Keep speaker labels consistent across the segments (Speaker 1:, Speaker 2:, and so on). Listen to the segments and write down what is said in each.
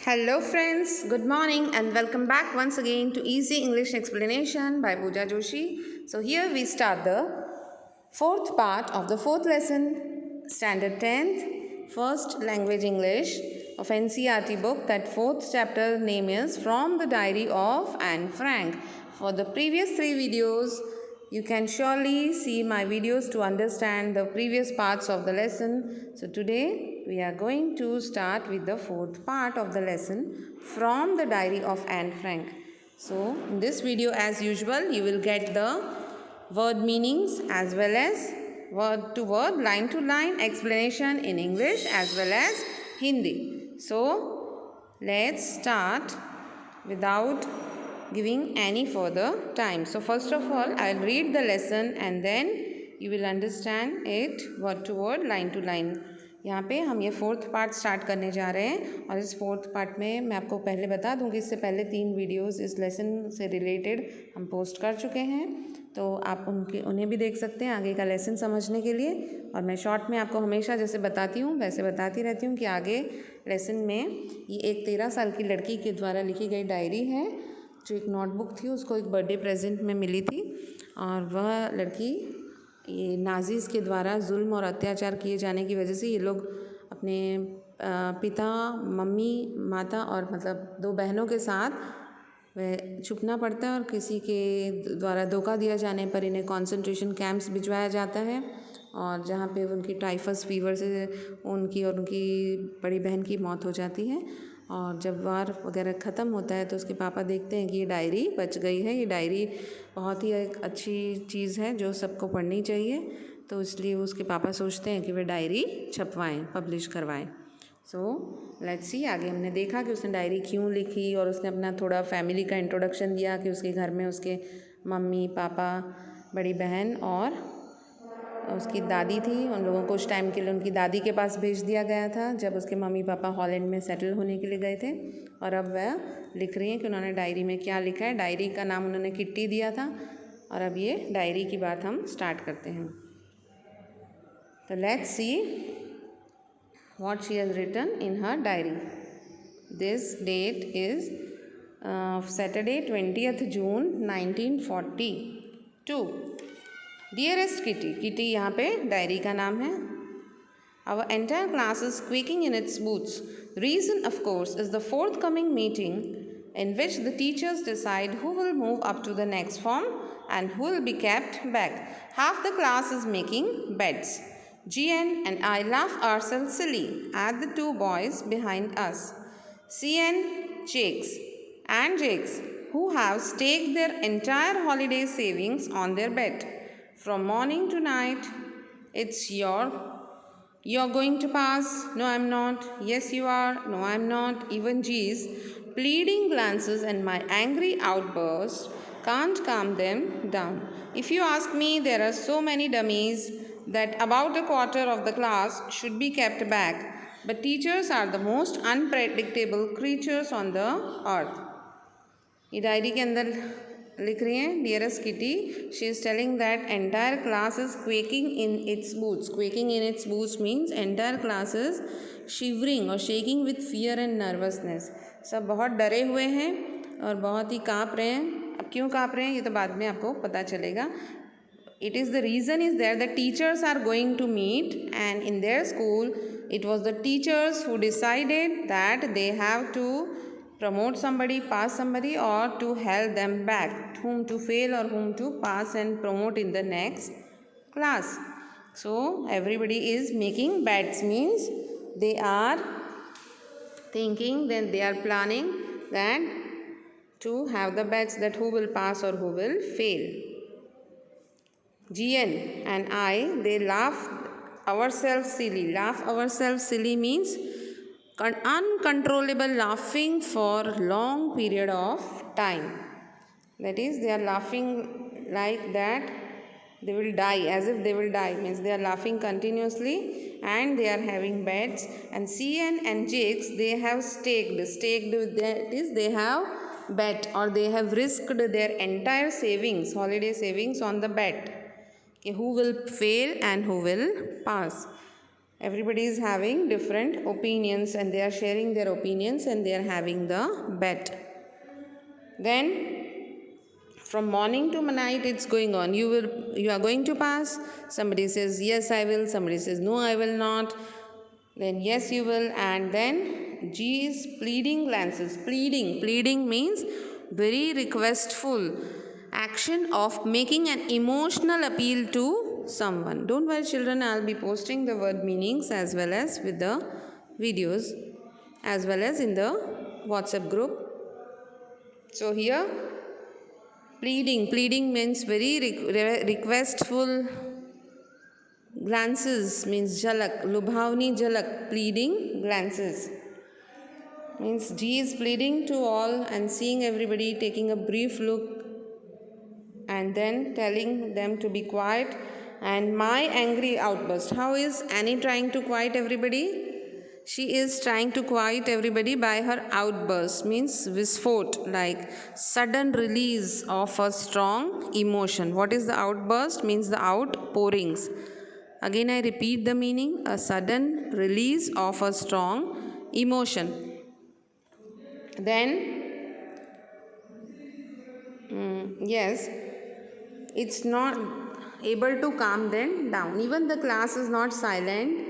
Speaker 1: Hello friends, good morning and welcome back once again to Easy English Explanation by Pooja Joshi. So here we start the fourth part of the fourth lesson, Standard 10th, First Language English of NCERT book. That fourth chapter name is From the Diary of Anne Frank. For the previous three videos, you can surely see my videos to understand the previous parts of the lesson. So today we are going to start with the fourth part of the lesson from the diary of Anne Frank. So in this video as usual you will get the word meanings as well as word to word, line to line explanation in English as well as Hindi. So let's start without giving any further time. So first of all, I'll read the lesson and then you will understand it word to word, line to line. यहाँ पे हम ये fourth part start करने जा रहे हैं और इस फोर्थ पार्ट में मैं आपको पहले बता दूं कि इससे पहले 3 वीडियोस इस लेसन से रिलेटेड हम पोस्ट कर चुके हैं, तो आप उन्हें भी देख सकते हैं आगे का लेसन समझने के लिए। और मैं शॉर्ट में आपको हमेशा जैसे बताती हूँ वैसे बताती रहती हूँ कि आगे लेसन में ये एक 13 साल की लड़की के द्वारा लिखी गई डायरी है जो एक नोटबुक थी, उसको एक बर्थडे प्रेजेंट में मिली थी और वह लड़की ये नाज़ीज़ के द्वारा जुल्म और अत्याचार किए जाने की वजह से ये लोग अपने पिता, मम्मी, माता और मतलब 2 बहनों के साथ वह छुपना पड़ता है और किसी के द्वारा धोखा दिया जाने पर इन्हें कॉन्सेंट्रेशन कैंप्स भिजवाया जाता है और जहाँ पे उनकी टाइफस फीवर से उनकी और उनकी बड़ी बहन की मौत हो जाती है। और जब वार वगैरह ख़त्म होता है तो उसके पापा देखते हैं कि ये डायरी बच गई है। ये डायरी बहुत ही एक अच्छी चीज़ है जो सबको पढ़नी चाहिए, तो इसलिए उसके पापा सोचते हैं कि वे डायरी छपवाएं, पब्लिश करवाएं। सो लेट्स सी, आगे हमने देखा कि उसने डायरी क्यों लिखी और उसने अपना थोड़ा फैमिली का इंट्रोडक्शन दिया कि उसके घर में उसके मम्मी, पापा, बड़ी बहन और उसकी दादी थी। उन लोगों को उस टाइम के लिए उनकी दादी के पास भेज दिया गया था जब उसके मम्मी पापा हॉलैंड में सेटल होने के लिए गए थे। और अब वह लिख रही हैं कि उन्होंने डायरी में क्या लिखा है। डायरी का नाम उन्होंने किट्टी दिया था और अब ये डायरी की बात हम स्टार्ट करते हैं। तो let's see what she has written in her diary. This date is Saturday 20th June 1942. Dearest Kitty, Kitty यहाँ पे डायरी का नाम है। Our entire class is squeaking in its boots. The reason, of course, is the forthcoming meeting in which the teachers decide who will move up to the next form and who will be kept back. Half the class is making beds. GN and I laugh ourselves silly at the 2 boys behind us, CN, Jakes, who have staked their entire holiday savings on their bed. From morning to night, it's you're going to pass. No, I'm not. Yes, you are. No, I'm not. Even G's pleading glances and my angry outbursts can't calm them down. If you ask me, there are so many dummies that about a quarter of the class should be kept back. But teachers are the most unpredictable creatures on the earth. ये diary के अंदर लिख रही हैं dearest Kitty, she is telling that entire class is quaking in its boots. Quaking in its boots means entire class is shivering और shaking with fear and nervousness. सब बहुत डरे हुए हैं और बहुत ही काँप रहे हैं. अब क्यों काँप रहे हैं ये तो बाद में आपको पता चलेगा. It is the reason is there the teachers are going to meet, and in their school it was the teachers who decided that they have to promote somebody, pass somebody, or to help them back, whom to fail or whom to pass and promote in the next class. So everybody is making bets, means they are thinking, then they are planning that to have the bets that who will pass or who will fail. GN and I, they laugh ourselves silly. Laugh ourselves silly means uncontrollable laughing for long period of time. That is, they are laughing like that they will die, as if they will die, means they are laughing continuously and they are having bets. And CN and Jakes, they have staked, that is, they have bet or they have risked their entire savings, holiday savings on the bet. Okay, who will fail and who will pass. Everybody is having different opinions and they are sharing their opinions and they are having the bet. Then from morning to night it's going on. You are going to pass. Somebody says yes I will, somebody says no I will not, then yes you will, and then G is pleading glances. Pleading means very requestful action of making an emotional appeal to someone. Don't worry children, I'll be posting the word meanings as well as with the videos as well as in the WhatsApp group. So here pleading means very requestful glances, means jalak, lubhavni jalak, pleading glances. Means G is pleading to all and seeing everybody, taking a brief look and then telling them to be quiet. And my angry outburst. How is Annie trying to quiet everybody? She is trying to quiet everybody by her outburst, means visfort, like sudden release of a strong emotion. What is the outburst? Means the outpourings. Again I repeat the meaning, a sudden release of a strong emotion. Then yes, it's not able to calm them down. Even the class is not silent.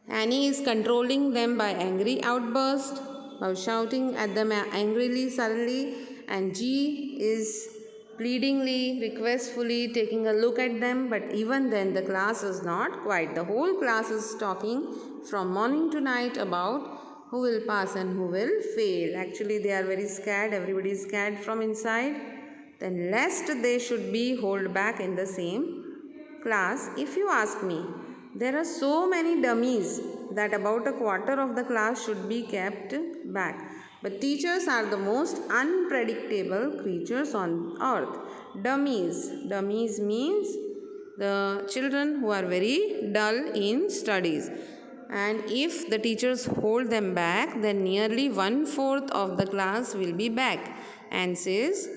Speaker 1: Annie is controlling them by angry outburst, by shouting at them angrily suddenly, and G is pleadingly, requestfully taking a look at them, but even then the class is not quiet. The whole class is talking from morning to night about who will pass and who will fail. Actually they are very scared, everybody is scared from inside. Then lest they should be held back in the same class. If you ask me, there are so many dummies that about a quarter of the class should be kept back. But teachers are the most unpredictable creatures on earth. Dummies means the children who are very dull in studies. And if the teachers hold them back, then nearly 1/4 of the class will be back. And says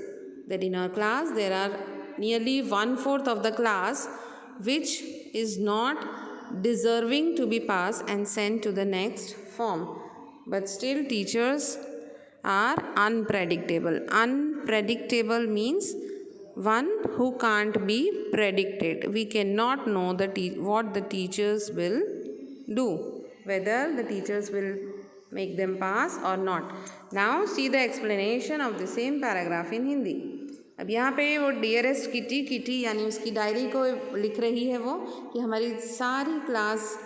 Speaker 1: that in our class there are nearly 1/4 of the class which is not deserving to be passed and sent to the next form. But still teachers are unpredictable. Unpredictable means one who can't be predicted. We cannot know what the teachers will do, whether the teachers will make them pass or not. Now see the explanation of the same paragraph in Hindi. अब यहाँ पे वो dearest kitty यानी उसकी diary को लिख रही है वो कि हमारी सारी क्लास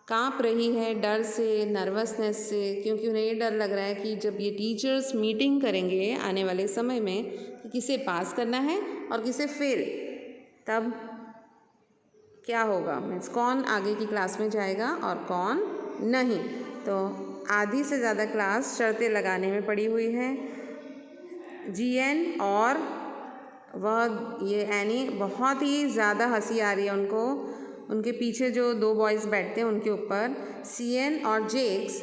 Speaker 1: काँप रही है डर से, नर्वसनेस से, क्योंकि उन्हें ये डर लग रहा है कि जब ये टीचर्स मीटिंग करेंगे आने वाले समय में कि किसे पास करना है और किसे फेल, तब क्या होगा, मीन्स कौन आगे की क्लास में जाएगा और कौन नहीं. तो आधी से ज़्यादा क्लास शर्तें लगाने में पड़ी हुई है. जीएन और वह ये एनी बहुत ही ज़्यादा हंसी आ रही है उनको. उनके पीछे जो दो बॉयज़ बैठते हैं उनके ऊपर सीएन और जेक्स,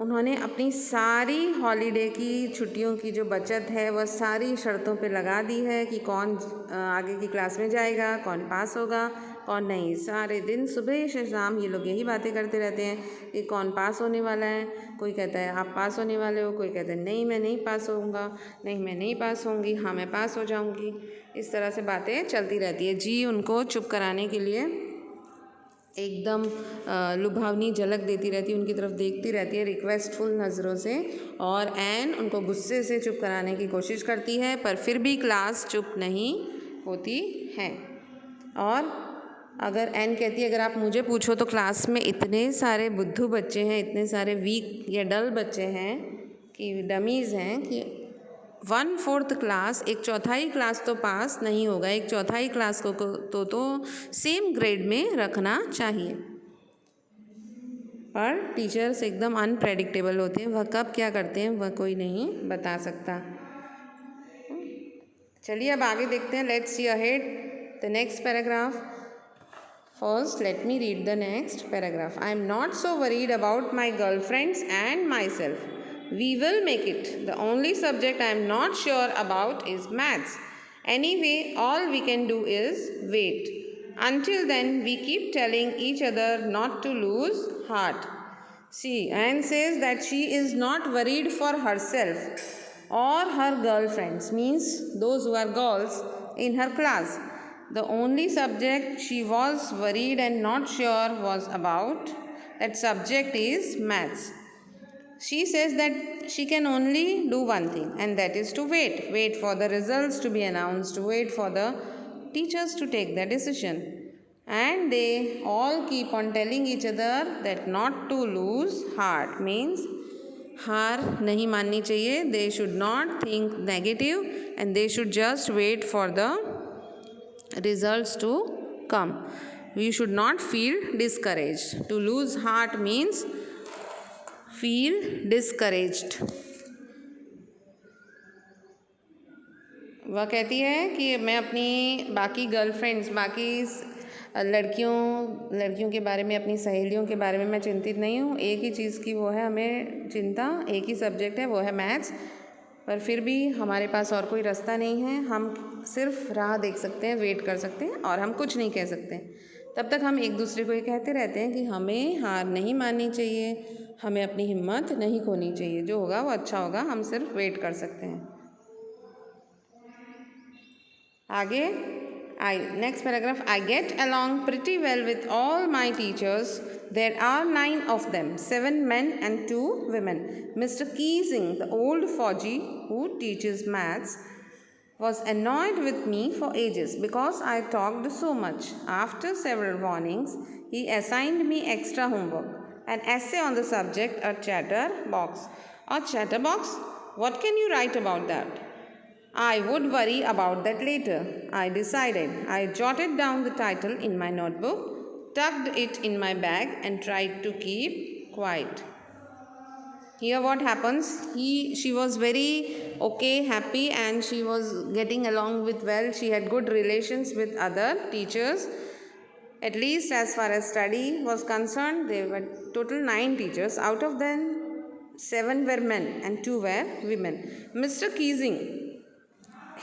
Speaker 1: उन्होंने अपनी सारी हॉलीडे की छुट्टियों की जो बचत है वह सारी शर्तों पे लगा दी है कि कौन आगे की क्लास में जाएगा, कौन पास होगा, कौन नहीं. सारे दिन सुबह से शाम ये लोग यही बातें करते रहते हैं कि कौन पास होने वाला है. कोई कहता है आप पास होने वाले हो, कोई कहता है नहीं मैं नहीं पास होऊंगा, नहीं मैं नहीं पास होंगी, हाँ मैं पास हो जाऊंगी. इस तरह से बातें चलती रहती है. जी उनको चुप कराने के लिए एकदम लुभावनी झलक देती रहती है, उनकी तरफ देखती रहती है रिक्वेस्टफुल नज़रों से, और एन उनको गुस्से से चुप कराने की कोशिश करती है, पर फिर भी क्लास चुप नहीं होती है. और अगर एन कहती है अगर आप मुझे पूछो तो क्लास में इतने सारे बुद्धू बच्चे हैं, इतने सारे वीक या डल बच्चे हैं कि डमीज़ हैं कि 1/4 क्लास, एक चौथाई क्लास तो पास नहीं होगा, एक चौथाई क्लास को तो सेम ग्रेड में रखना चाहिए. पर टीचर्स एकदम अनप्रेडिक्टेबल होते हैं, वह कब क्या करते हैं वह कोई नहीं बता सकता. चलिए अब आगे देखते हैं. Let's see ahead the next paragraph. First, let me read the next paragraph. I am not so worried about my girlfriends and myself. We will make it. The only subject I am not sure about is maths. Anyway, all we can do is wait. Until then, we keep telling each other not to lose heart. See, Anne says that she is not worried for herself or her girlfriends, means those who are girls in her class. The only subject she was worried and not sure was about, that subject is maths. She says that she can only do one thing, and that is to wait. Wait for the results to be announced, wait for the teachers to take their decision. And they all keep on telling each other that not to lose heart, means हार नहीं माननी चाहिए. They should not think negative and they should just wait for the results to come. We should not feel discouraged. To lose heart means feel discouraged. वह कहती है कि मैं अपनी बाकी गर्लफ्रेंड्स, बाकी लड़कियों के बारे में, अपनी सहेलियों के बारे में मैं चिंतित नहीं हूँ. एक ही चीज़ की वो है हमें चिंता, एक ही सब्जेक्ट है, वो है मैथ्स. पर फिर भी हमारे पास और कोई रास्ता नहीं है. हम सिर्फ राह देख सकते हैं, वेट कर सकते हैं और हम कुछ नहीं कह सकते. तब तक हम एक दूसरे को ये कहते रहते हैं कि हमें हार नहीं माननी चाहिए, हमें अपनी हिम्मत नहीं खोनी चाहिए. जो होगा वो अच्छा होगा, हम सिर्फ वेट कर सकते हैं. आगे next paragraph. I get along pretty well with all my teachers. There are 9 of them, 7 men and 2 women. Mr. Keesing, the old Fauji who teaches maths, was annoyed with me for ages because I talked so much. After several warnings, he assigned me extra homework, an essay on the subject, a chatterbox. A chatterbox? What can you write about that? I would worry about that later. I decided. I jotted down the title in my notebook, tucked it in my bag and tried to keep quiet. Here what happens, she was very okay, happy, and she was getting along with well. She had good relations with other teachers. At least as far as study was concerned, there were total 9 teachers. Out of them, 7 were men and 2 were women. Mr. Keesing,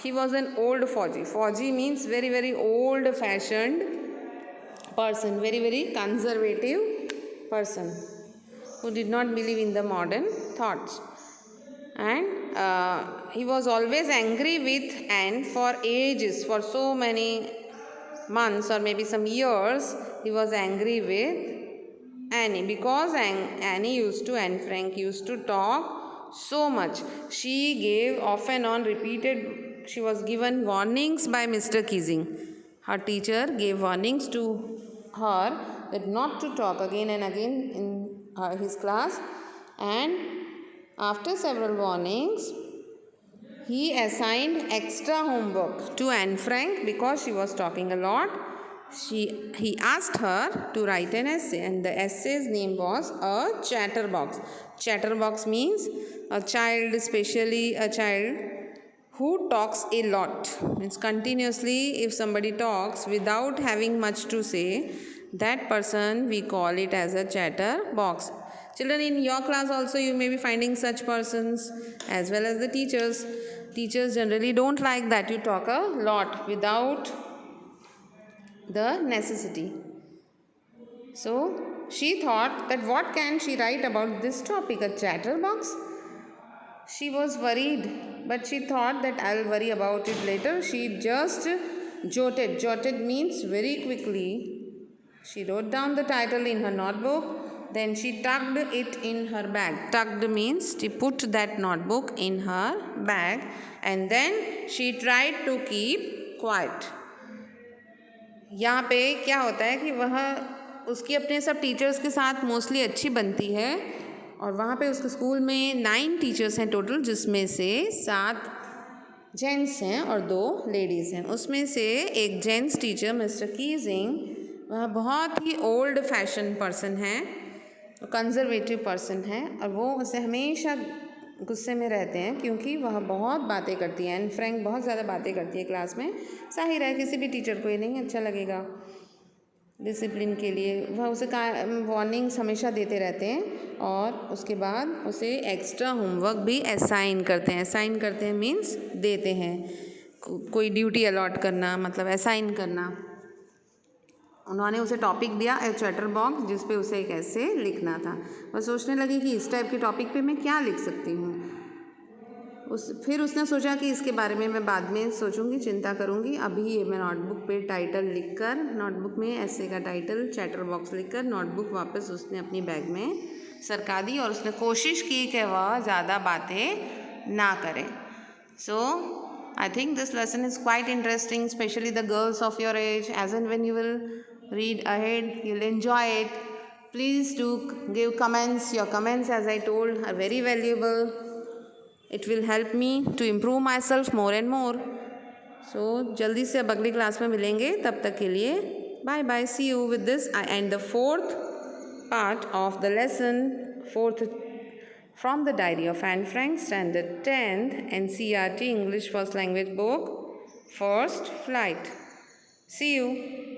Speaker 1: he was an old Fauji. Fauji means very, very old fashioned person, very, very conservative person who did not believe in the modern thoughts. And he was always angry with Anne for ages, for so many months or maybe some years. He was angry with Annie because Anne Frank used to talk so much. She gave off and on repeated. She was given warnings by Mr. Keesing. Her teacher gave warnings to her that not to talk again and again in his class. And after several warnings, he assigned extra homework to Anne Frank because she was talking a lot. He asked her to write an essay, and the essay's name was a chatterbox. Chatterbox means a child, especially a child who talks a lot. Means continuously, if somebody talks without having much to say, that person we call it as a chatterbox. Children, in your class also you may be finding such persons, as well as the teachers. Teachers generally don't like that you talk a lot without the necessity. So she thought that what can she write about this topic, a chatterbox? She was worried, but she thought that I'll worry about it later. She just jotted. Jotted means very quickly. She wrote down the title in her notebook. Then she tucked it in her bag. Tucked means she put that notebook in her bag. And then she tried to keep quiet. यहाँ पे क्या होता है कि वह उसकी अपने सब टीचर्स के साथ मोस्टली अच्छी बनती है. और वहाँ पे उसके स्कूल में 9 टीचर्स हैं टोटल, जिसमें से 7 जेंट्स हैं और 2 लेडीज़ हैं. उसमें से एक जेंट्स टीचर मिस्टर कीजिंग, वह बहुत ही ओल्ड फैशन पर्सन है, कंजर्वेटिव पर्सन है, और वो उसे हमेशा गुस्से में रहते हैं क्योंकि वह बहुत बातें करती है. एन फ्रैंक बहुत ज़्यादा बातें करती है क्लास में. जाहिर है किसी भी टीचर को ये नहीं अच्छा लगेगा. डिसिप्लिन के लिए वह उसे वार्निंग्स हमेशा देते रहते हैं और उसके बाद उसे एक्स्ट्रा होमवर्क भी असाइन करते हैं. असाइन करते हैं मीन्स देते हैं, कोई ड्यूटी अलॉट करना, मतलब असाइन करना. उन्होंने उसे टॉपिक दिया ए चैटर बॉक्स, जिस पे उसे एक ऐसे लिखना था। वह सोचने लगी कि इस टाइप के टॉपिक पे मैं क्या लिख सकती हूँ। फिर उसने सोचा कि इसके बारे में मैं बाद में सोचूंगी, चिंता करूंगी। अभी ये मैं नोटबुक पे टाइटल लिखकर, नोटबुक में ऐसे का टाइटल चैटर बॉक्स लिखकर नोटबुक वापस उसने अपनी बैग में सरका दी और उसने कोशिश की कि वह ज़्यादा बातें ना करे। So I think this lesson is quite interesting, especially the girls of your age. As and when you will read ahead, you'll enjoy it. Please do give comments. Your comments, as I told, are very valuable. It will help me to improve myself more and more. So जल्दी से अब अगली class में मिलेंगे, तब तक के लिए bye bye. See you. With this I end the fourth part of the lesson, fourth from the Diary of Anne Frank, Standard 10th NCERT English First Language Book, First Flight. See you.